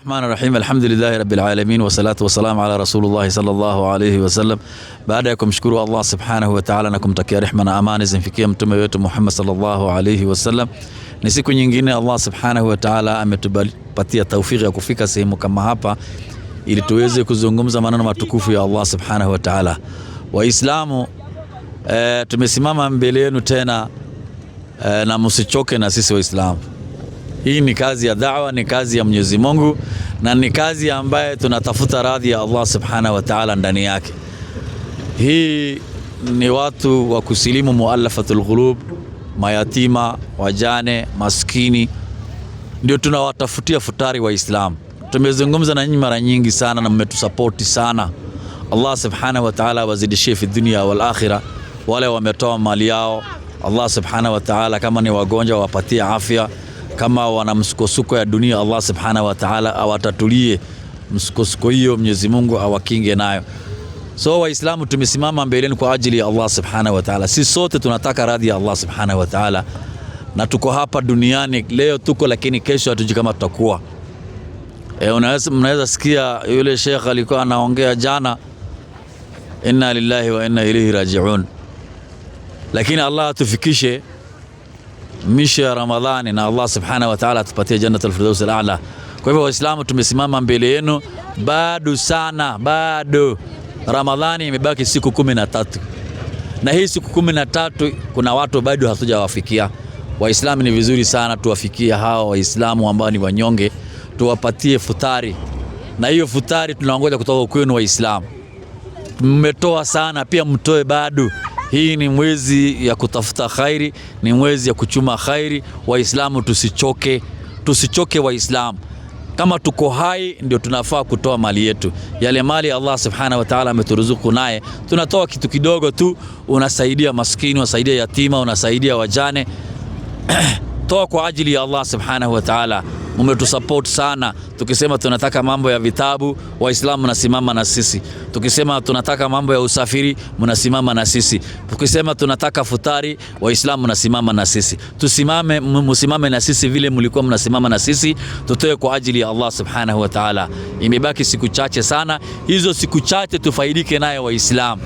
الرحمن الرحيم الحمد لله رب العالمين والصلاة والسلام على رسول الله صلى الله عليه وسلم. Baada ya kumshukuru Allah subhanahu wa ta'ala na kumtakia rehema na amani zimfikie mtume wetu Muhammad sallallahu alayhi wasallam, ni siku nyingine Allah subhanahu wa ta'ala ametupatia taufiki ya kufika sehemu kama hapa ili tuweze kuzungumza maneno matukufu ya Allah subhanahu wa ta'ala. Waislamu, tumesimama mbele yenu tena na msichoke na sisi Waislamu. Hii ni kazi ya da'wa, ni kazi ya Mwenyezi Mungu na ni kazi ambaye tunatafuta radhi ya Allah subhanahu wa ta'ala ndani yake. Hii ni watu wa kusilimu muallafatul qulub, mayatima, wajane, maskini, ndio tunawatafutia futari wa Islam. Tumezungumza na nyinyi mara nyingi sana na mmetusapoti sana. Allah subhanahu wa ta'ala wazidishie fi dunya wal akhirah. Wale wametoa mali yao, Allah subhanahu wa ta'ala kama ni wagonjwa wapatie afya, kama wana msukosuko ya dunia Allah subhanahu wa ta'ala awatatulie msukosuko hiyo, Mwenyezi Mungu awakinge nayo. So Waislamu, tumesimama mbeleni kwa ajili ya Allah subhanahu wa ta'ala. Sisi sote tunataka radhi ya Allah subhanahu wa ta'ala, na tuko hapa duniani leo tuko, lakini kesho hatujui kama tutakuwa. Mnaweza sikia yule Sheikh alikuwa anaongea jana, inna lillahi wa inna ilayhi raji'un, lakini Allah atufikishe misha ya Ramadhani na Allah subhanahu wa ta'ala atupatie jannatul firdaus al-a'la. Kwa hivyo Waislamu, tumesimama mbele yenu bado sana, bado Ramadhani imebaki siku 13, na hii siku 13 kuna watu bado hatujawafikia. Waislamu, ni vizuri sana tuwafikie hao Waislamu ambao ni wanyonge, tuwapatie futari, na hiyo futari tunaongoja kutoka kwenu Waislamu. Mmetoa sana, pia mtoe bado. Hii ni mwezi ya kutafuta khairi, ni mwezi ya kuchuma khairi. Waislamu, tusichoke Waislamu. Kama tuko hai ndio tunafaa kutoa mali yetu. Yale mali Allah subhanahu wa ta'ala ameturuzuku naye, tunatoa kitu kidogo tu, unasaidia maskini, unasaidia yatima, unasaidia wajane. Toa kwa ajili ya Allah subhanahu wa ta'ala. Mmetusupport sana. Tukisema tunataka mambo ya vitabu, Waislamu mnasimama na sisi. Tukisema tunataka mambo ya usafiri, mnasimama na sisi. Tukisema tunataka futari, Waislamu mnasimama na sisi. Msimame na sisi vile mlikuwa mnasimama na sisi. Tutoe kwa ajili ya Allah subhanahu wa ta'ala. Imebaki siku chache sana, hizo siku chache tufaidike nayo Waislamu.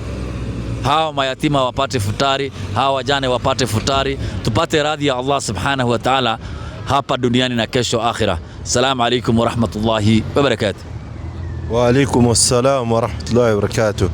Hawa mayatima wapate futari, hawa wajane wapate futari, tupate radhi ya Allah subhanahu wa ta'ala hapa duniani na kesho akhira. Assalamu alaykum wa rahmatullahi wa barakatuh. Wa alaykum assalam wa rahmatullahi wa barakatuh.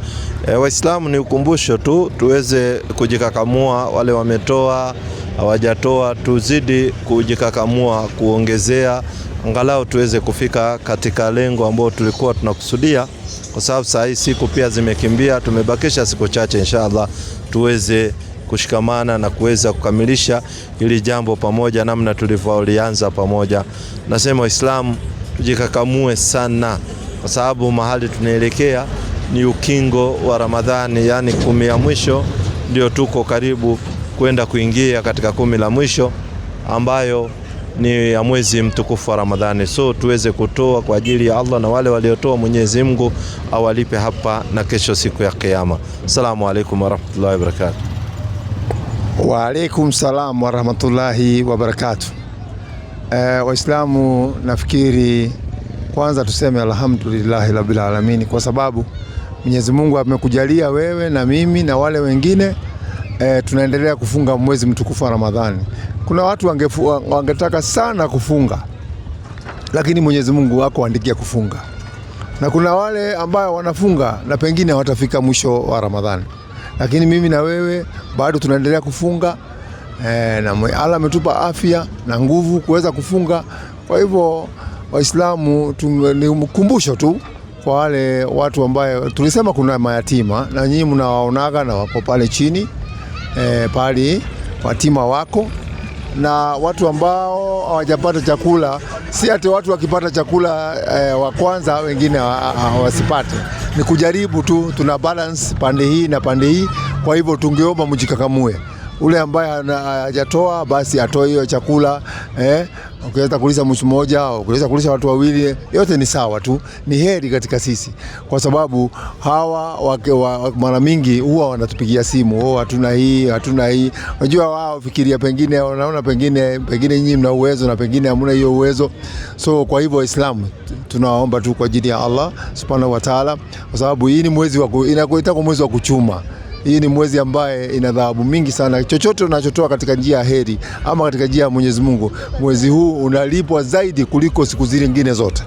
Waislamu, ni ukumbusho tu tuweze kujikakamua, wale wametoa hawajatoa tuzidi kujikakamua, kuongezea angalau tuweze kufika katika lengo ambalo tulikuwa tunakusudia, kwa sababu saa hii siku pia zimekimbia, tumebakisha siku chache inshallah tuweze kushikamana na kuweza kukamilisha hili jambo pamoja namna tulivyolianza pamoja. Nasema Waislamu tujikakamue sana, kwa sababu mahali tunaelekea ni ukingo wa Ramadhani, yani 10 ya mwisho, ndio tuko karibu kwenda kuingia katika 10 la mwisho ambayo ni ya mwezi mtukufu wa Ramadhani. So tuweze kutoa kwa ajili ya Allah, na wale waliotoa Mwenyezi Mungu awalipe hapa na kesho siku ya Kiyama. Assalamu alaykum wa rahmatullahi wa barakatuh. Wa alaykum salam wa rahmatullahi wa barakatuh. Waislamu, nafikiri kwanza tuseme alhamdulillahi rabbil alamin, kwa sababu Mwenyezi Mungu amekujalia wewe na mimi na wale wengine tunaendelea kufunga mwezi mtukufu wa Ramadhani. Kuna watu wangetaka sana kufunga, lakini Mwenyezi Mungu wako andikia kufunga, na kuna wale ambao wanafunga na pengine watafika mwisho wa Ramadhani, lakini mimi na wewe bado tunaendelea kufunga na Allah ametupa afya na nguvu kuweza kufunga. Kwa hivyo Waislamu, ni mkumbusho tu kwa wale watu ambao tulisema kuna mayatima, na nyinyi mnawaonaga na wako pale chini pale watima wako, na watu ambao hawajapata chakula. Si ati watu wakipata chakula wa kwanza wengine wasipate, ni kujaribu tu, tuna balance pande hii na pande hii. Kwa hivyo tungeomba mjikakamue ule ambaye hajatoa basi atoe hiyo chakula. Ukiweza kulisha mtu mmoja, ukiweza kulisha watu wawili, yote ni sawa tu, ni heri katika sisi, kwa sababu hawa mara mingi huwa wanatupigia simu, hatuna hii, hatuna hii. Unajua wao fikiria pengine wanaona pengine nyinyi mna uwezo na pengine hamna hiyo uwezo. So kwa hivyo Waislamu tunaomba tu kwa ajili ya Allah Subhanahu wa Ta'ala, kwa sababu hii ni mwezi inakuita kwa mwezi wa kuchuma. Hii ni mwezi ambaye ina dhahabu mingi sana. Chochote unachotoa katika njia ya heri ama katika njia ya Mwenyezi Mungu, mwezi huu unalipwa zaidi kuliko siku zile nyingine zote.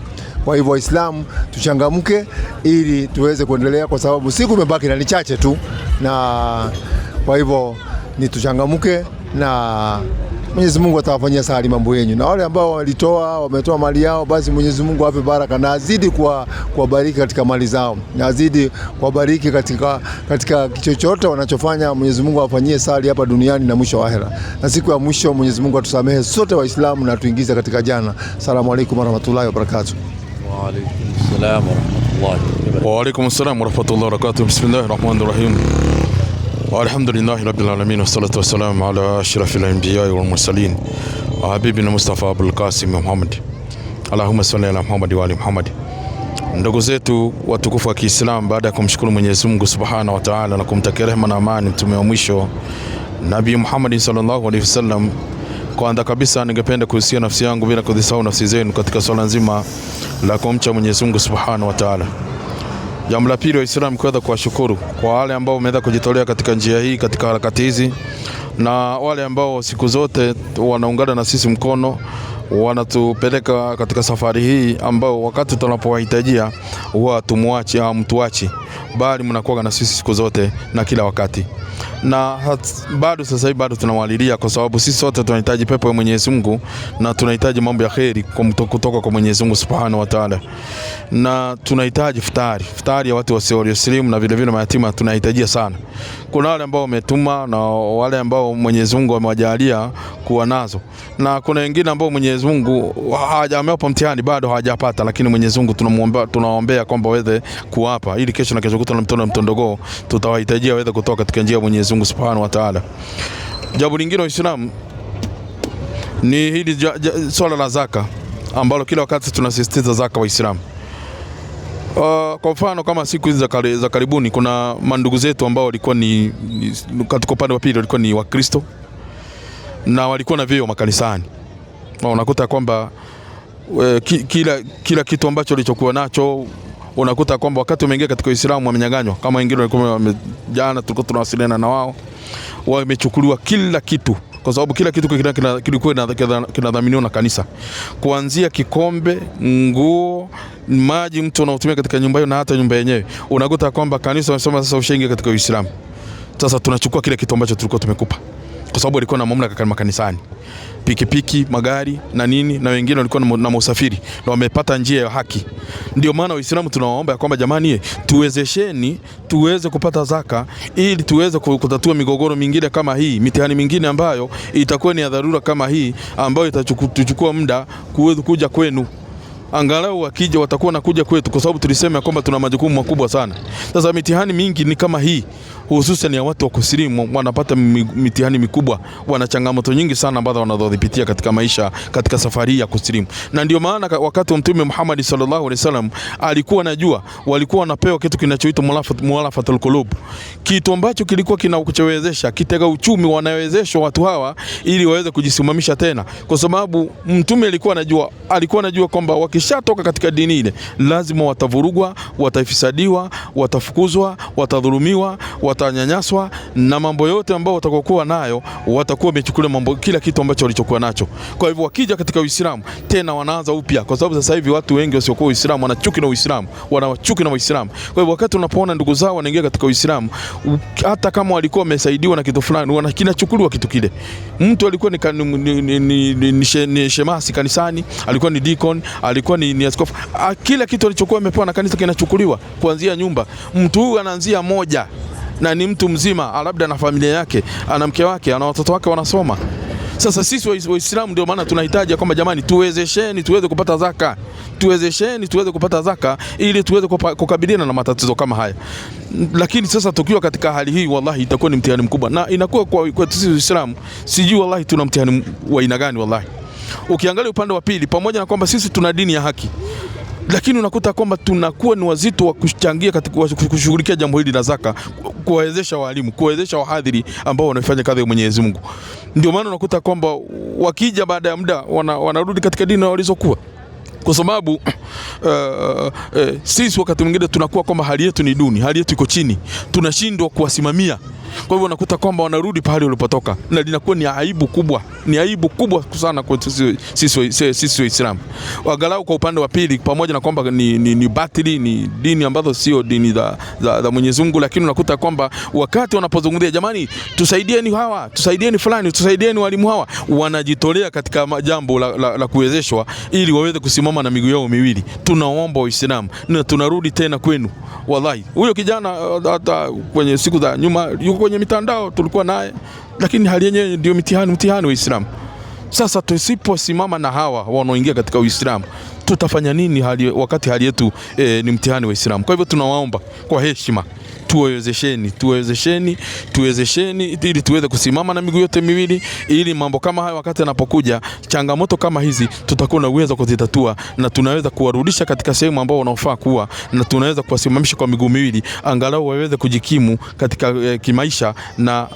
Kwa hivyo Waislamu tuchangamke ili tuweze kuendelea, kwa sababu siku imebaki na ni chache tu, na kwa hivyo ni tuchangamke na Mwenyezi Mungu atawafanyia sahali mambo yenu. Na wale ambao wametoa mali yao, basi Mwenyezi Mungu awape baraka na azidi kuwabariki katika mali zao, na azidi kuwabariki katika chochote wanachofanya. Mwenyezi Mungu awafanyie sahali hapa duniani na mwisho wa akhera. Na siku ya mwisho Mwenyezi Mungu atusamehe sote Waislamu na tuingize katika janna. Asalamu alaykum warahmatullahi wabarakatuh. Wa alaykum assalam warahmatullahi. Wa alaykum assalam warahmatullahi wabarakatuh. Bismillahirrahmanirrahim. Alhamdulillahi rabbil alamin, wassalatu wassalamu ala ashrafil anbiya'i wal mursalin habibina Mustafa Abul Qasim Muhammad. Allahumma salli ala Muhammad wa ali Muhammad. Ndugu zetu watukufu wa Kiislamu, baada ya kumshukuru Mwenyezi Mungu Subhanahu wa Ta'ala na kumtakia rehema na amani mtume wa mwisho Nabii Muhammad sallallahu alaihi wasallam, kwanza kabisa ningependa kuhusia nafsi yangu bila kudhisahau nafsi zenu katika swala nzima la kumcha Mwenyezi Mungu Subhanahu wa Ta'ala. Jambo la pili, Waislamu kuweza kuwashukuru kwa wale ambao wameweza kujitolea katika njia hii, katika harakati hizi, na wale ambao siku zote wanaungana na sisi mkono, wanatupeleka katika safari hii, ambao wakati tunapowahitajia huwa tumwachi au mtuachi, bali mnakuwa na sisi siku zote na kila wakati. Na bado sasa hivi bado tunawalilia, kwa sababu sisi sote tunahitaji pepo ya Mwenyezi Mungu na tunahitaji mambo ya kheri kutoka kwa Mwenyezi Mungu Subhanahu wa Ta'ala, na tunahitaji futari ya watu wasiosilimu na vile vile mayatima tunahitajia sana. Kuna wale ambao wametuma na wale ambao Mwenyezi Mungu amewajalia kuwa nazo, na kuna wengine ambao Mwenyezi Mungu hajampa mtihani bado hawajapata, lakini Mwenyezi Mungu tunaombea kwamba waweze kuwapa, ili kesho na kesho kutwa na mtondogoo tutawahitajia waweze kutoka katika njia ya Mwenyezi Mungu Subhanahu wa Ta'ala. Jambo lingine Waislamu ni hili swala la zaka, ambalo kila wakati tunasisitiza zaka Waislamu. Kwa mfano kama siku hizi za karibuni, kuna mandugu zetu ambao walikuwa ni katika upande wa pili walikuwa ni Wakristo na walikuwa na vyeo makanisani. Unakuta kwamba kila kitu ambacho walichokuwa nacho, unakuta kwamba wakati umeingia katika Uislamu wamenyang'anywa. Kama wengine walikuwa jana tulikuwa tunawasiliana na wao, wamechukuliwa kila kitu, kwa sababu kila kitu kilikuwa kinadhaminiwa na kanisa, kuanzia kikombe, nguo, maji mtu anaotumia katika nyumba hiyo na hata nyumba yenyewe. Unakuta kwamba kanisa wanasema sasa ushaingia katika Uislamu, sasa tunachukua kile kitu ambacho tulikuwa tumekupa, kwa sababu walikuwa na mamlaka kama kanisani, pikipiki, magari na nini, na wengine walikuwa na usafiri na wamepata njia ya haki. Ndio maana Waislamu tunawaomba kwamba jamani, tuwezesheni tuweze kupata zaka, ili tuweze kutatua migogoro mingine kama hii, mitihani mingine ambayo itakuwa ni ya dharura kama hii, ambayo itachukua muda kuja kwenu. Angalau wakija watakuwa nakuja kwetu, kwa sababu tulisema kwamba tuna majukumu makubwa sana. Sasa mitihani mingi ni kama hii, hususan ya watu wa kusilimu, wanapata mitihani mikubwa, wana changamoto nyingi sana ambazo wanazozipitia katika maisha, katika safari ya kusilimu. Na ndio maana wakati wa Mtume Muhammad sallallahu alaihi wasallam alikuwa anajua, walikuwa wanapewa kitu kinachoitwa mualafatul qulub, kitu ambacho kilikuwa kinawezesha kitega uchumi, wanawezeshwa watu hawa ili waweze kujisimamisha tena, kwa sababu Mtume alikuwa anajua kwamba wakishatoka katika dini ile lazima watavurugwa, watafisadiwa, watafukuzwa, watadhulumiwa, watanyanyaswa, na mambo yote ambao watakokuwa nayo watakuwa wamechukulia kila kitu ambacho walichokuwa nacho. Kwa hivyo wakija katika Uislamu tena wanaanza upya, kwa sababu sasa hivi watu wengi wasiokuwa Uislamu wanachuki na Uislamu, wanawachuki na Uislamu. Kwa hivyo wakati unapoona ndugu zao wanaingia katika Uislamu, hata kama walikuwa wamesaidiwa na kitu fulani, kinachukuliwa kitu kile. Mtu alikuwa ni shemasi kanisani, alikuwa ni deacon, alikuwa ni askofu, kila kitu alichokuwa amepewa na kanisa kinachukuliwa, kuanzia nyumba. Mtu huyu anaanzia moja na ni mtu mzima, labda na familia yake, ana mke wake, ana watoto wake wanasoma. Sasa sisi Waislamu ndio maana tunahitaji kwamba jamani, tuwezesheni tuweze kupata zaka, tuwezesheni tuweze kupata zaka ili tuweze kukabiliana na matatizo kama haya. Lakini sasa tukiwa katika hali hii, wallahi itakuwa ni mtihani mkubwa, na inakuwa kwa sisi Waislamu, sijui wallahi tuna mtihani wa aina gani wallahi. Ukiangalia upande wa pili, pamoja na kwamba sisi tuna dini ya haki, lakini unakuta kwamba tunakuwa ni wazito wa kuchangia katika kushughulikia jambo hili la zaka, kuwawezesha walimu, kuwawezesha wahadhiri ambao wanafanya kazi ya Mwenyezi Mungu. Ndio maana unakuta kwamba wakija baada ya muda wanarudi katika dini walizokuwa, kwa sababu sisi wakati mwingine tunakuwa kwamba hali yetu ni duni, hali yetu iko chini, tunashindwa kuwasimamia. Kwa hivyo unakuta kwamba wanarudi pale walipotoka, na linakuwa ni aibu kubwa, ni aibu kubwa sana kwa sisi Waislamu. Angalau kwa upande wa pili, pamoja na kwamba ni batili, ni dini ambazo sio dini za Mwenyezi Mungu, lakini unakuta kwamba wakati wanapozungumzia jamani, tusaidieni hawa, tusaidieni fulani, tusaidieni walimu hawa, wanajitolea katika jambo la kuwezeshwa ili waweze kusimama na miguu yao miwili. Tunaomba Waislamu, na tunarudi tena kwenu. Wallahi huyo kijana hata kwenye siku za nyuma yuko kwenye mitandao tulikuwa naye, lakini hali yenyewe ndio mtihani Waislamu. Sasa tusiposimama na hawa wanaoingia katika Uislamu, tutafanya nini wakati hali yetu ni mtihani Waislamu? Kwa hivyo tunawaomba kwa heshima, tuwezesheni ili tuweze kusimama na miguu yote miwili, ili mambo kama haya wakati yanapokuja, changamoto kama hizi, tutakuwa na uwezo kuzitatua, na tunaweza kuwarudisha katika sehemu ambao wanaofaa kuwa, na tunaweza kuwasimamisha kwa miguu miwili, angalau waweze kujikimu katika kimaisha na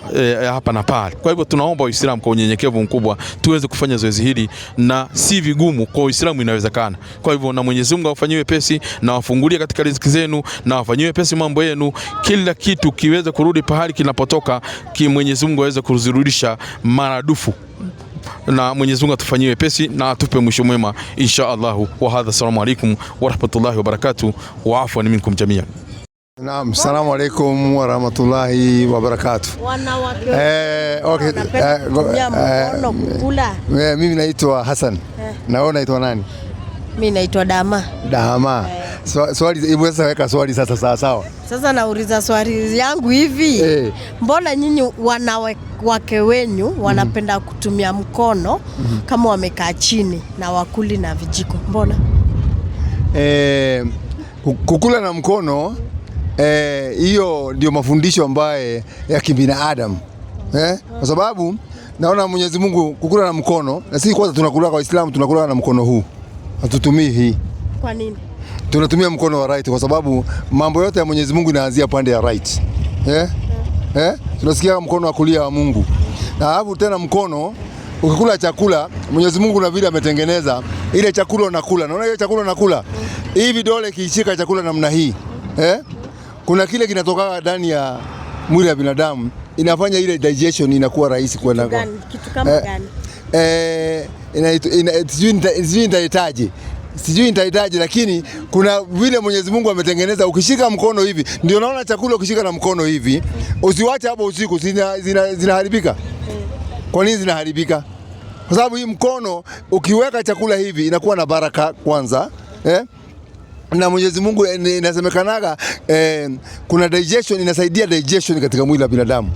hapa na pale. Kwa hivyo tunaomba Waislamu kwa unyenyekevu mkubwa tuweze kufanya zoezi hili, na si vigumu kwa Waislamu, inawezekana. Kwa hivyo na Mwenyezi Mungu awafanyiwe pesi, na wafungulie katika riziki zenu, na wafanyiwe pesi mambo yenu, kila kitu kiweze kurudi pahali kinapotoka, Mwenyezi Mungu aweze kuzirudisha maradufu, na Mwenyezi Mungu atufanyie pesi na atupe mwisho mwema insha Allah. Wa hadha, assalamu alaykum wa rahmatullahi wa barakatuh, wa afwan minkum jami'an. Naam, assalamu alaykum wa rahmatullahi wa barakatuh. Mimi naitwa Hassan. Na wewe unaitwa nani? Mimi naitwa Dama. Dama. Swali, hebu sasa weka swali sasa sawa. Sasa nauliza swali yangu hivi. Mbona nyinyi wanawake wenyu wanapenda kutumia mkono kama wamekaa chini na wakuli na vijiko? Mbona? Kukula na mkono, hiyo ndio mafundisho ambaye ya kibinadamu. Kwa sababu naona Mwenyezi Mungu kukula na mkono, na sisi kwanza tunakula kwa Waislamu, tunakula na mkono huu. Hatutumii hii. Kwa nini? Tunatumia mkono wa right kwa sababu mambo yote ya Mwenyezi Mungu inaanzia pande ya right. Tunasikia mkono wa kulia wa Mungu. Na hapo tena mkono ukikula chakula, Mwenyezi Mungu na vile ametengeneza ile chakula unakula. Naona hiyo chakula unakula. Hii vidole kiishika chakula namna hii. Kuna kile kinatoka ndani ya mwili wa binadamu, inafanya ile digestion inakuwa rahisi kwenda kwa. Kitu kama gani? Sijui nitahitaji, lakini kuna vile Mwenyezi Mungu ametengeneza, ukishika mkono hivi, ndio naona chakula ukishika na mkono hivi, usiwache hapo usiku, zinaharibika. Kwa nini zinaharibika? Kwa sababu hii mkono ukiweka chakula hivi inakuwa na baraka kwanza, na Mwenyezi Mungu inasemekanaga kuna digestion, inasaidia digestion katika mwili wa binadamu.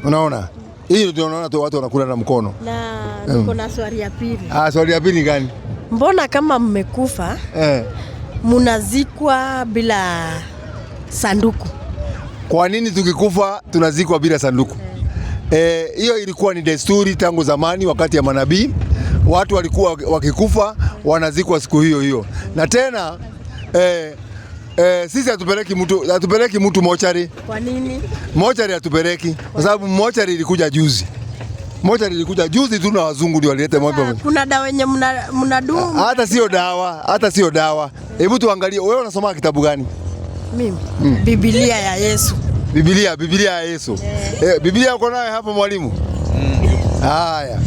Unaona? Hiyo ndio unaona tu watu wanakula na mkono. Na niko na swali ya pili. Swali ya pili gani? Mbona kama mmekufa munazikwa bila sanduku? Kwa nini tukikufa tunazikwa bila sanduku? Hiyo ilikuwa ni desturi tangu zamani, wakati ya manabii. Watu walikuwa wakikufa wanazikwa siku hiyo hiyo. Na tena sisi hatupeleki mtu mochari. Kwa nini? Mochari hatupeleki kwa sababu mochari ilikuja juzi. Mochari ilikuja juzi tu na wazungu ndio walileta mochari. Kuna dawa yenye mnadunga? Hata sio dawa. Hebu tuangalie, wewe unasoma kitabu gani? Mimi Biblia ya Yesu. Biblia ya Yesu. Biblia uko nayo hapo mwalimu? Haya.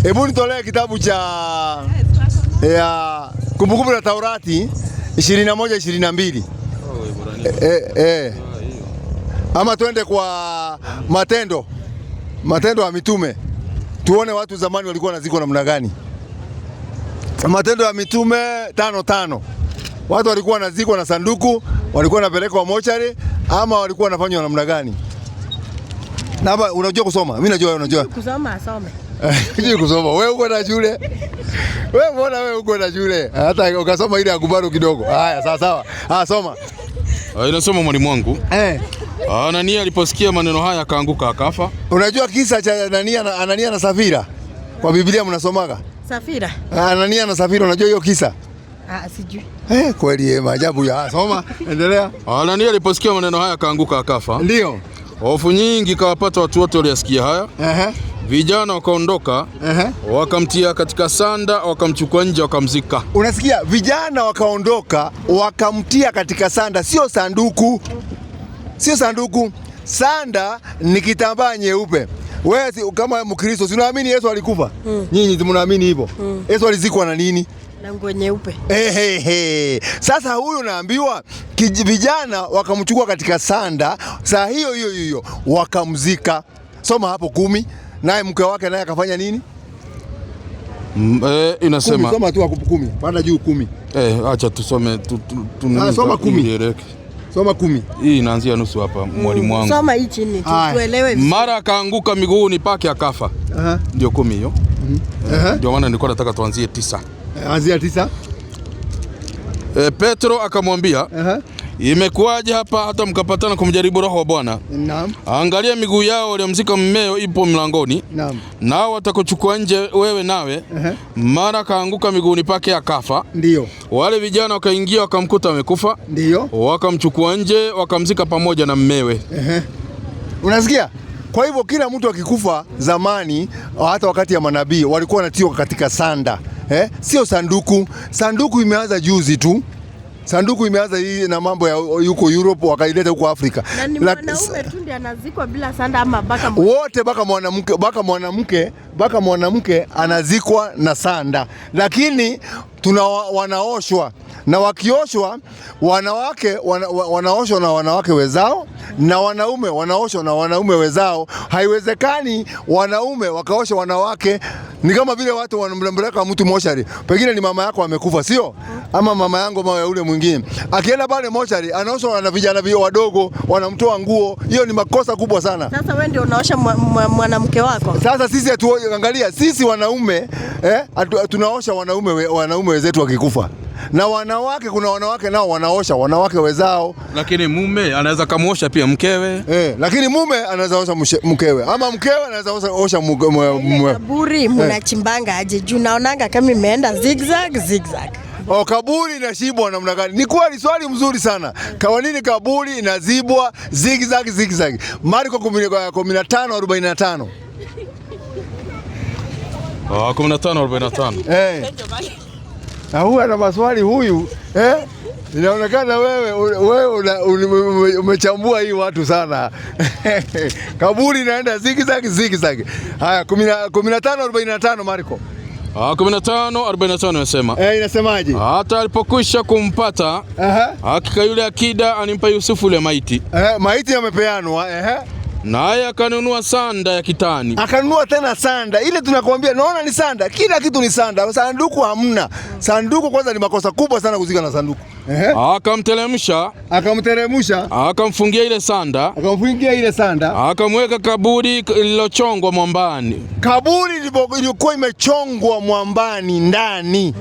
Hebu nitolee kitabu cha Kumbukumbu la Taurati 21:22. Ama twende kwa Matendo ya Mitume. Tuone watu zamani walikuwa wanazikwa namna gani. Matendo ya Mitume 5:5. Watu walikuwa wanazikwa na sanduku, walikuwa wanapelekwa mochari, ama walikuwa wanafanywa namna gani? Na hapa unajua kusoma? Mimi najua unajua. Kusoma asome. Sijui kusoma. Wewe uko na shule? Wewe mbona wewe uko na shule? Hata ukasoma ile akubaru kidogo. Haya, sawa. Soma. Inasoma mwalimu wangu. Anania aliposikia maneno haya akaanguka akafa. Unajua kisa cha Anania na Safira? Kwa Biblia mnasomaga? Safira. Anania na Safira, unajua hiyo kisa? Sijui. Kweli maajabu ya. Soma, endelea. Anania aliposikia maneno haya akaanguka akafa. Ndio. Hofu nyingi kawapata watu wote waliosikia haya. Vijana wakaondoka, wakamtia katika sanda, wakamchukua nje, wakamzika. Unasikia? Vijana wakaondoka, wakamtia katika sanda, sio sanduku. Sio sanduku. Sanda ni kitambaa nyeupe. Wewe kama Mkristo, unaamini Yesu alikufa? Nyinyi mnaamini hivyo? Yesu alizikwa na nini? Na nguo nyeupe. Sasa huyu naambiwa vijana wakamchukua katika sanda, saa hiyo wakamzika. Soma hapo 10. Naye mke wake naye akafanya nini? Inasema 10, soma tu 10. Panda juu 10. Acha tusome soma 10. Soma 10. Hii inaanzia nusu hapa mwalimu wangu. Soma hii chini tuelewe vizuri. Mara akaanguka miguuni pake akafa. Ndio 10 hiyo. Ndio maana nilikuwa nataka tuanzie 9. Anzia 9. Petro akamwambia, imekuwaje hapa hata mkapatana kumjaribu Roho wa Bwana? Naam. Angalia miguu yao waliomzika mmeo ipo mlangoni. Naam. Nao watakuchukua nje wewe nawe. Mara kaanguka miguuni pake akafa. Ndio. Wale vijana wakaingia wakamkuta amekufa. Ndio. Wakamchukua nje wakamzika pamoja na mmewe. Unasikia? Kwa hivyo kila mtu akikufa zamani, hata wakati ya manabii walikuwa wanatiwa katika sanda. Sio sanduku. Sanduku imeanza juzi tu. Sanduku imeanza hii na mambo ya yuko Europe wakaileta huko Afrika. Na ni mwanaume tu ndiye anazikwa bila sanda ama baka wote baka mwanamke anazikwa na sanda. Lakini wanaoshwa. Na wakioshwa wanawake wanaoshwa na wanawake wezao na wanaume wanaoshwa na wanaume wezao. Haiwezekani wanaume wakaosha wanawake. Ni kama vile watu wanamlembeleka mtu moshari. Pengine ni mama yako amekufa, sio? Ama mama yangu ama yule mwingine. Akienda pale moshari anaoshwa na vijana wadogo, wanamtoa nguo. Hiyo ni makosa kubwa sana. Sasa wewe ndio unaosha mwanamke wako. Sasa sisi angalia, sisi wanaume tunaosha wanaume wezetu wakikufa. Na wanawake, kuna wanawake nao wanaosha wanawake wezao. Lakini mume anaweza kumuosha pia mkewe. Lakini mume anaweza osha mkewe. Ama mkewe anaweza osha mume. Kaburi mnachimbanga aje? Juu naonanga kama imeenda zigzag. Kaburi inashibwa namna gani? Ni kweli, swali mzuri sana. Kwa nini kaburi inazibwa zigzag? Marko 15:45. 15:45. Na huyu ana maswali huyu. Inaonekana wewe umechambua hii watu sana. Kaburi inaenda zigzag. Haya 15:45 Marko. 15:45 inasema. Inasemaje? Hata alipokwisha kumpata, hakika yule akida animpa Yusufu ile maiti. Maiti yamepeanwa. Naye akanunua sanda ya kitani. Akanunua tena sanda. Ile tunakwambia, naona ni sanda. Kila kitu ni sanda. Sanduku hamna. Sanduku kwanza ni makosa kubwa sana kuzika na sanduku. Akamteremsha. Akamfungia ile sanda. Akamweka kaburi lililochongwa mwambani. Kaburi lilikuwa imechongwa mwambani ndani.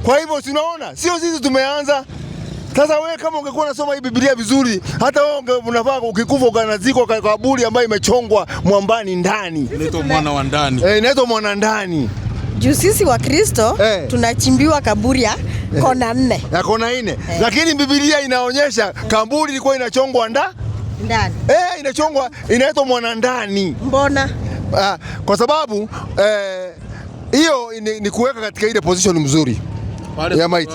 Kwa hivyo tunaona, sio sisi tumeanza. Sasa wewe kama ungekuwa unasoma hii Biblia vizuri, hata wewe unafaa ukikufa ukanazikwa kwa kaburi ambayo imechongwa mwambani ndani. Inaitwa mwana wa ndani. Inaitwa mwana ndani. Juu sisi wa Kristo tunachimbiwa kaburi ya kona 4. Ya kona 4. Lakini Biblia inaonyesha kaburi ilikuwa inachongwa ndani. Inachongwa, inaitwa mwana ndani. Mbona? Kwa sababu hiyo ni kuweka katika ile position mzuri. Ya maiti.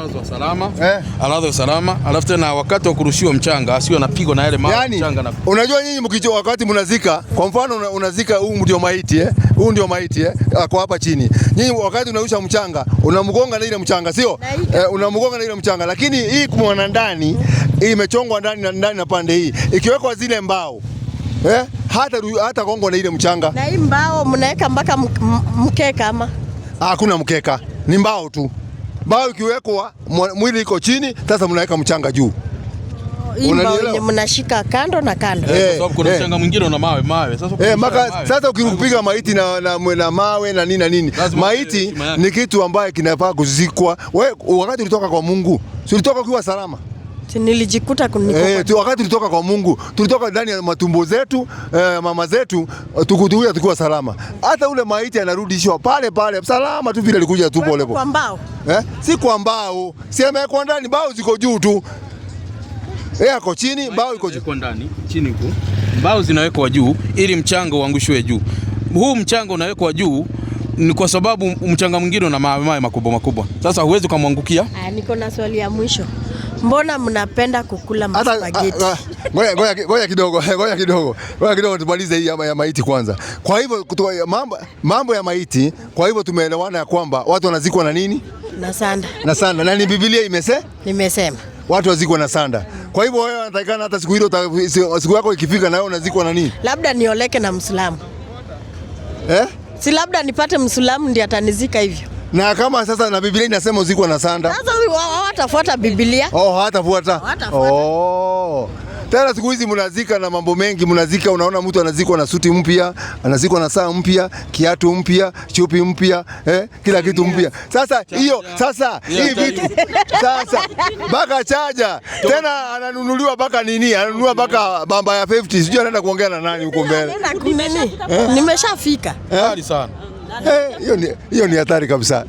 Alazwa salama. Alafu tena wakati wa kurushiwa mchanga asiwe anapigwa na yale mchanga na. Unajua nyinyi wakati mnazika, kwa mfano unazika huu ndio maiti huu ndio maiti kwa hapa chini. Nyinyi wakati unarusha mchanga, unamgonga na ile mchanga, sio? Unamgonga na ile mchanga, lakini hii kwa ndani imechongwa ndani na pande hii. Ikiwekwa zile mbao. Hata gongo na ile mchanga. Na hii mbao mnaweka mpaka mkeka ama? Hakuna mkeka. Ni mbao tu. Mbao ikiwekwa mwili iko chini, sasa mnaweka mchanga juu. Unanielewa? Mnashika kando na kando. Kwa sababu kuna mchanga mwingine una mawe. Sasa ukipiga maiti na mawe na nini na nini. Maiti ni kitu ambaye kinafaa kuzikwa. Wewe wakati ulitoka kwa Mungu, si ulitoka ukiwa salama? Nilijikuta wakati tulitoka kwa Mungu, tulitoka ndani ya matumbo zetu, mama zetu, tukutuia tukiwa salama. Hata ule maiti anarudishwa pale pale salama tu vile alikuja tu pole pole. Kwa mbao? Si kwa mbao. Si amewekwa ndani, mbao ziko juu tu. Ako chini, mbao iko juu. Ndani, chini huko. Mbao zinawekwa juu ili mchanga uangushwe juu. Huu mchanga unawekwa juu ni kwa sababu mchanga mwingine una mawe makubwa. Sasa huwezi kumwangukia. Niko na swali ya mwisho. Mbona mnapenda kukula spaghetti? Ngoja kidogo tumalize hii ya maiti kwanza. Kwa hivyo mambo ya maiti, kwa hivyo tumeelewana ya kwamba watu wanazikwa na nini? Na sanda. Na ni Biblia nimesema watu wazikwa na sanda. Kwa hivyo wewe unatakikana hata siku yako ikifika na wewe unazikwa na nini? Labda nioleke na Muislamu. Si labda nipate Muislamu ndiye atanizika hivyo. Na kama sasa na Biblia inasema uzikwa na sanda. Sasa hawatafuata Biblia. Hawatafuata. Tena siku hizi mnazika na mambo mengi, mnazika unaona mtu anazikwa na suti mpya, anazikwa na saa mpya, kiatu mpya, chupi mpya, kila kitu mpya. Sasa hii vitu baka chaja. Tena ananunuliwa baka nini? Ananunua baka bamba ya 50. Sijui anaenda kuongea na nani huko mbele. Nimeshafika. Hali sana. Hiyo ni hatari kabisa.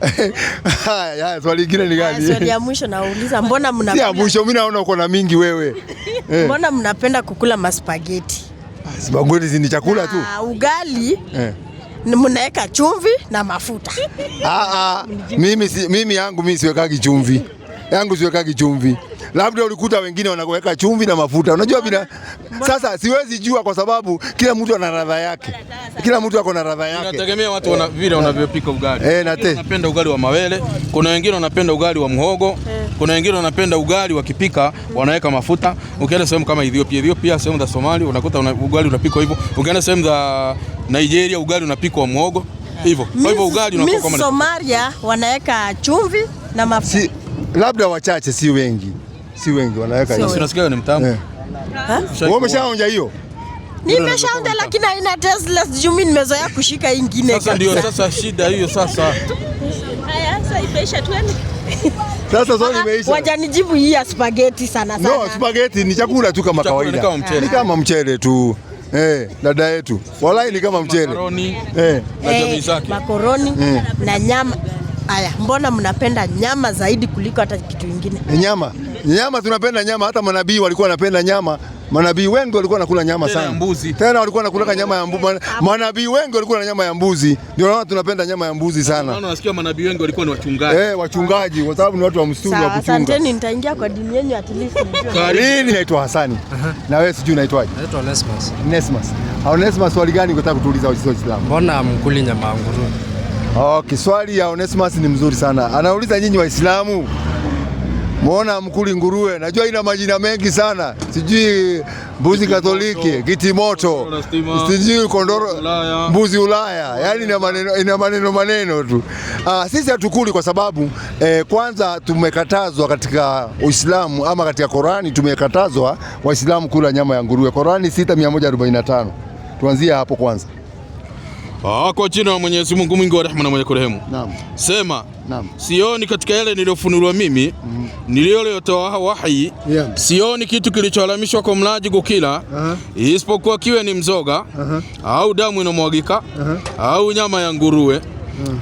Haya, swali lingine ni gani? Swali ya mwisho nauliza, mbona mnapenda? Si ya mwisho, mimi naona uko na mingi wewe. Mbona mnapenda kukula spaghetti? Spaghetti ni chakula tu. Ugali mnaweka chumvi na mafuta. Mimi siwekagi chumvi. Yangu siwekagi chumvi. Labda ulikuta wengine wanaweka chumvi na mafuta. Unajua sasa siwezi jua kwa sababu kila mtu ana ladha yake. Kila mtu ako na ladha yake. Inategemea watu vile wanavyopika ugali. Wanapenda ugali wa mawele, kuna wengine wanapenda ugali wa mhogo, kuna wengine wanapenda ugali wakipika wanaweka mafuta. Ukienda sehemu kama Ethiopia, sehemu za Somalia unakuta ugali unapikwa hivyo. Ukienda sehemu za Nigeria ugali unapikwa mhogo. Hivyo. Kwa hivyo ugali unakuwa kama Somalia wanaweka chumvi na mafuta. Labda wachache, si wengi wanaweka hiyo. Unasikia ni mtamu. Wewe umeshaonja hiyo? Nimeshaonja lakini haina tasteless juu mimi nimezoea kushika ingine. Sasa ndio shida hiyo sasa. Haya sasa imeisha twende. Sasa swali imeisha. Wacha nijibu hii ya spaghetti sana. No, spaghetti ni chakula tu kama kawaida. Ni kama mchele tu. Dada yetu. Wallahi ni kama mchele. Makaroni. Na jamii zake. Makaroni na nyama. Aya, mbona mnapenda nyama zaidi kuliko hata kitu kingine? Nyama tunapenda nyama, hata manabii walikuwa wanapenda nyama. Manabii wengi walikuwa wanakula nyama sana. Tena walikuwa wanakula nyama ya mbuzi. Manabii wengi walikuwa na nyama ya mbuzi. Ndio maana tunapenda nyama ya mbuzi sana. Maana unasikia manabii wengi walikuwa ni wachungaji. Wachungaji kwa sababu ni watu wa msituni wa kuchunga. Asanteni, nitaingia kwa dini yenu at least. Mimi naitwa Hasani. Na wewe sijui unaitwaje? Naitwa Onesmus. Onesmus, swali gani unataka kutuuliza Waislamu? Mbona mkuli nyama ya nguruwe? Swali ya Onesmus ni mzuri sana. Anauliza nyinyi Waislamu, mbona mkuli nguruwe? Najua ina majina mengi sana. Sijui mbuzi Katoliki, kitimoto, sijui kondoro, mbuzi Ulaya. Yaani ina maneno tu. Sisi hatukuli kwa sababu kwanza tumekatazwa katika Uislamu ama katika Qurani tumekatazwa Waislamu kula nyama ya nguruwe. Qurani 6:145. Tuanzie hapo kwanza. Kwa jina la Mwenyezi Mungu mwingi wa rehema na mwenye kurehemu. Naam. Sema. Naam. Sioni katika yale niliyofunuliwa mimi niliyotoa wahi, sioni kitu kilichoharamishwa kwa mlaji kukila isipokuwa kiwe ni mzoga au damu inamwagika au nyama ya nguruwe,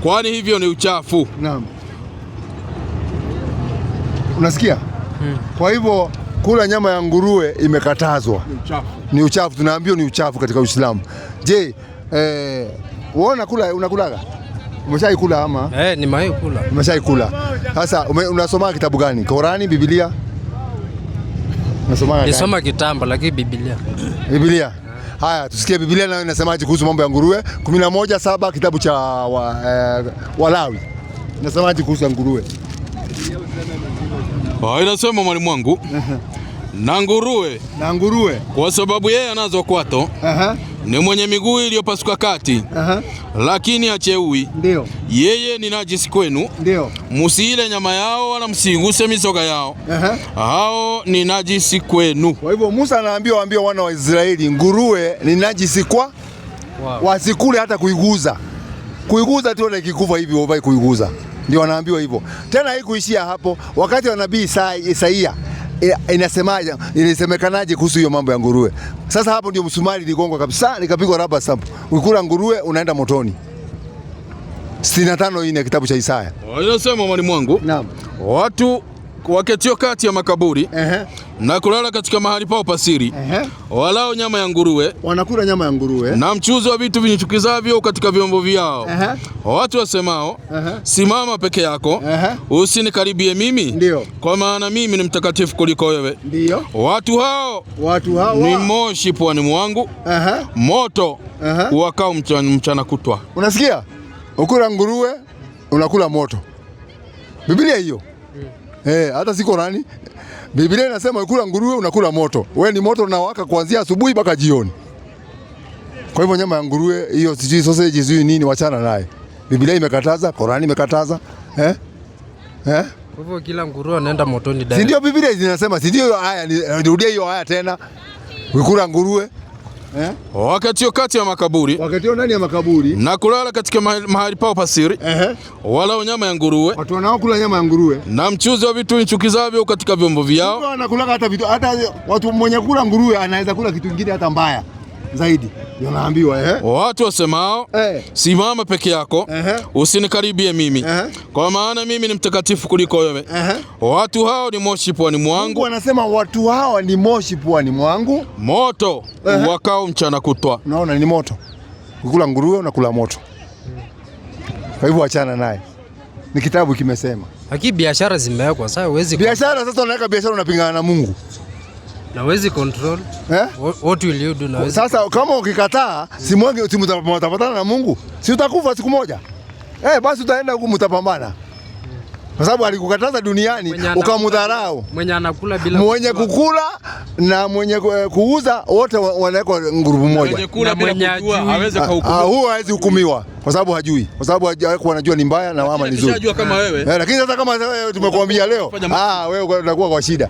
kwani hivyo ni uchafu. Naam. Unasikia? Kwa hivyo kula nyama ya nguruwe imekatazwa. Ni uchafu, tunaambiwa ni uchafu katika Uislamu. Je, wewe unakulaga? Umeshaikula ama? Nimewaikula. Umeshaikula. Sasa unasoma kitabu gani? Qurani, Biblia? Unasoma Nisoma kitambo lakini Biblia. Haya, tusikie Biblia nayo inasemaje kuhusu mambo ya nguruwe? 11:7 kitabu cha Walawi. Inasemaje kuhusu nguruwe? Inasema mwalimu wangu. Na nguruwe kwa sababu yeye anazo kwato ni mwenye miguu iliyopasuka kati, lakini hacheui. Ndio. Yeye ni najisi kwenu. Ndio. Msiile nyama yao wala msiguse mizoga yao. Hao ni najisi kwenu. Kwa hivyo Musa anaambia waambie wana wa Israeli, nguruwe ni najisi kwa wasikule hata kuiguza. Kuiguza tu ile kikufa hivi wao kuiguza. Ndio wanaambiwa hivyo. Tena hii kuishia hapo, wakati wa nabii Isaia inasemaje, ilisemekanaje kuhusu hiyo mambo ya nguruwe? Sasa hapo ndio msumari ligongwa kabisa, likapigwa rubber stamp. Ukikula nguruwe unaenda motoni. 65 hii ni kitabu cha Isaya. Wanasema mwalimu wangu, naam, watu waketio kati ya makaburi na kulala katika mahali pao pasiri, walao nyama ya nguruwe, wanakula nyama ya nguruwe na mchuzi wa vitu vinachukizavyo katika vyombo vyao. Watu wasemao, simama peke yako, usinikaribie mimi. Ndio. Kwa maana mimi ni mtakatifu kuliko wewe. Ndio. Watu hao ni moshi puani mwangu, moto wakao mchana kutwa. Unasikia? Ukula nguruwe unakula moto. Biblia hiyo. Hata siko nani? Biblia inasema ukula nguruwe unakula moto. Wewe ni moto unawaka kuanzia asubuhi mpaka jioni. Kwa hivyo nyama ya nguruwe hiyo, sijui sausage sijui nini, wachana naye. Biblia imekataza, Qur'ani imekataza. Kwa hivyo kila nguruwe anaenda motoni direct. Si ndio Biblia inasema? Si ndio haya, nirudia hiyo haya tena. Ukula nguruwe wakatio kati ya makaburi, wakatio ndani ya makaburi, na kulala katika mahali pao pasiri, wala nyama ya nguruwe, watu wanaokula nyama ya nguruwe, na mchuzi wa vitu vinachukizavyo katika vyombo vyao. Wanakula hata vitu, hata watu mwenye kula nguruwe anaweza kula kitu kingine hata mbaya zaidi. Ndio naambiwa watu wasemao, simama peke yako, usinikaribie mimi, kwa maana mimi ni mtakatifu kuliko wewe. Watu hao ni moshi puani mwangu. Mungu anasema watu hao ni moshi puani mwangu, moto wakao mchana kutwa. Unaona, ni moto. Ukula nguruwe unakula moto. Kwa hivyo achana naye. Ni kitabu kimesema. Lakini biashara zimewekwa, sasa huwezi biashara. Sasa unaweka biashara unapingana na Mungu. Na huwezi control. What will you do now? Sasa kama ukikataa, si mwange utapatana na Mungu. Si utakufa siku moja. Basi utaenda huko mtapambana. Kwa sababu alikukataza duniani ukamudharau. Mwenye anakula bila mwenye kukula na mwenye kuuza wote wanawekwa ngurubu moja. Mwenye kula bila kujua hawezi kuhukumiwa. Huo hawezi hukumiwa kwa sababu hajui. Kwa sababu anajua ni mbaya na mama ni nzuri. Unajua kama wewe. Lakini sasa kama tumekuambia leo, wewe unakuwa kwa shida.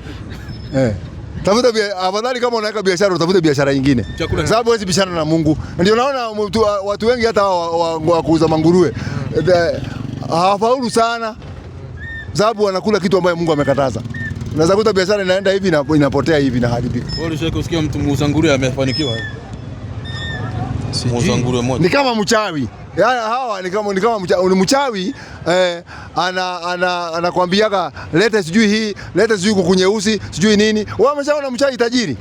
Tafuta afadhali kama unaweka biashara utafute biashara nyingine. Kwa sababu huwezi bishana na Mungu. Ndio naona watu wengi hata wa kuuza manguruwe hawafaulu sana. Sababu wanakula kitu ambayo Mungu amekataza. Unaweza kuta biashara inaenda hivi na inapotea hivi na haribika. Wewe ulishawahi kusikia mtu muuza nguruwe amefanikiwa? Muuza nguruwe mmoja. Ni kama mchawi. Hawa ni kama mchawi anakuambiaga leta sijui hii, leta sijui kuku nyeusi, sijui nini. Wewe umeshaona mchawi tajiri?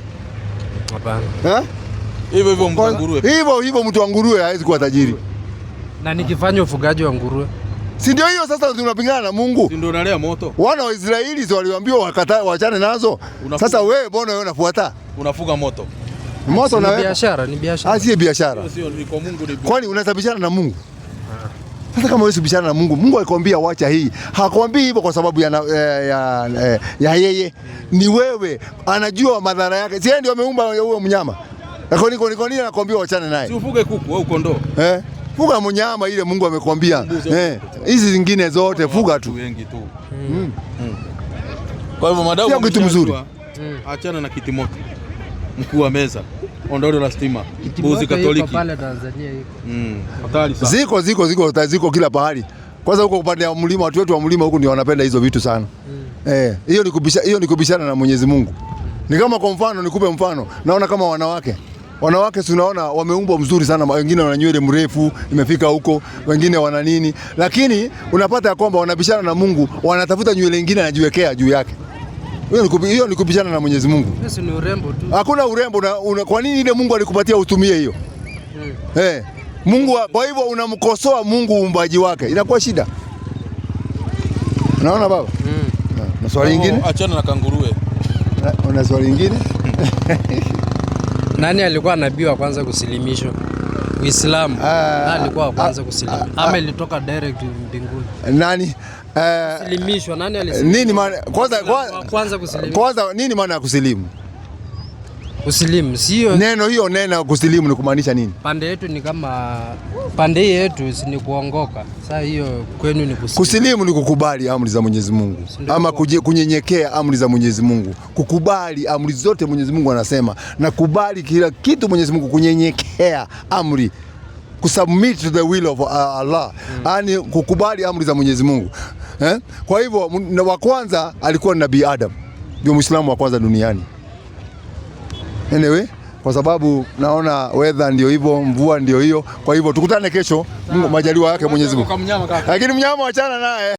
Hapana. Hivyo hivyo mtu wa nguruwe. Hivyo mtu wa nguruwe hawezi kuwa tajiri. Na nikifanya ufugaji wa nguruwe, si ndio hiyo sasa tunapingana na Mungu? Si ndio unalea moto? Wana wa Israeli waliambiwa wakataa waachane nazo. Sasa wewe mbona wewe unafuata? Unafuga moto. Moto na biashara, ni biashara. Si biashara. Sio ni kwa Mungu ni. Kwani unasabishana na Mungu? Sasa kama wewe usibishana na Mungu, Mungu alikwambia wacha hii. Hakwambii hivyo kwa sababu ya yeye. Ni wewe, anajua madhara yake. Si yeye ndio ameumba huyo mnyama. Kwa nini anakuambia waachane naye? Si ufuge kuku au kondoo. Fuga mnyama ile Mungu amekwambia. Hizi zingine zote fuga tu. Wengi tu. Kwa hivyo madau sio kitu mzuri. Achana na kiti moto. Mkuu wa meza. Ondoro la stima. Buzi Katoliki. Pale Tanzania iko. Hatari sana. Ziko kila pahali. Kwanza huko upande wa mlima, watu wetu wa mlima huko ndio wanapenda hizo vitu sana. Hiyo ni kubishana na Mwenyezi Mungu. Ni kama kwa mfano, nikupe mfano. Naona kama wanawake si unaona wameumbwa mzuri sana, wengine wana nywele mrefu imefika huko, wengine wana nini, lakini unapata ya kwamba wanabishana na Mungu, wanatafuta nywele nyingine anajiwekea juu yake. Hiyo ni kubishana na Mwenyezi Mungu. Hiyo ni urembo tu. Hakuna urembo. Kwa nini ile Mungu alikupatia utumie hiyo? Mungu, kwa hivyo unamkosoa Mungu uumbaji wake, inakuwa shida. Unaona baba? Na swali lingine? Achana na kanguruwe. Una swali lingine? Nani alikuwa nabii wa kwanza kusilimishwa? Uislamu. Nani alikuwa wa kwanza kusilimishwa? Ama ilitoka direct mbinguni? Nani? Kusilimishwa, nani alisilimu? Nini maana? Kwanza kwanza kusilimishwa. Kwanza nini maana ya kusilimu? Kusilimu sio neno hiyo, neno kusilimu ni kumaanisha nini? Pande yetu ni kama pande yetu ni kuongoka. Sasa hiyo kwenu ni kusilimu. Kusilimu ni kukubali amri za Mwenyezi Mungu, ama kunyenyekea amri za Mwenyezi Mungu, kukubali amri zote Mwenyezi Mungu anasema, na kubali kila kitu Mwenyezi Mungu, kunyenyekea amri, kusubmit to the will of Allah, yani kukubali amri za Mwenyezi Mungu. Kwa hivyo wa kwanza alikuwa Nabii Adam, ndio Muislamu wa kwanza duniani. Anyway, kwa sababu naona weather ndio hivyo, mvua ndio hiyo, kwa hivyo tukutane kesho, Mungu majaliwa yake Mwenyezi Mungu. Lakini mnyama achana naye.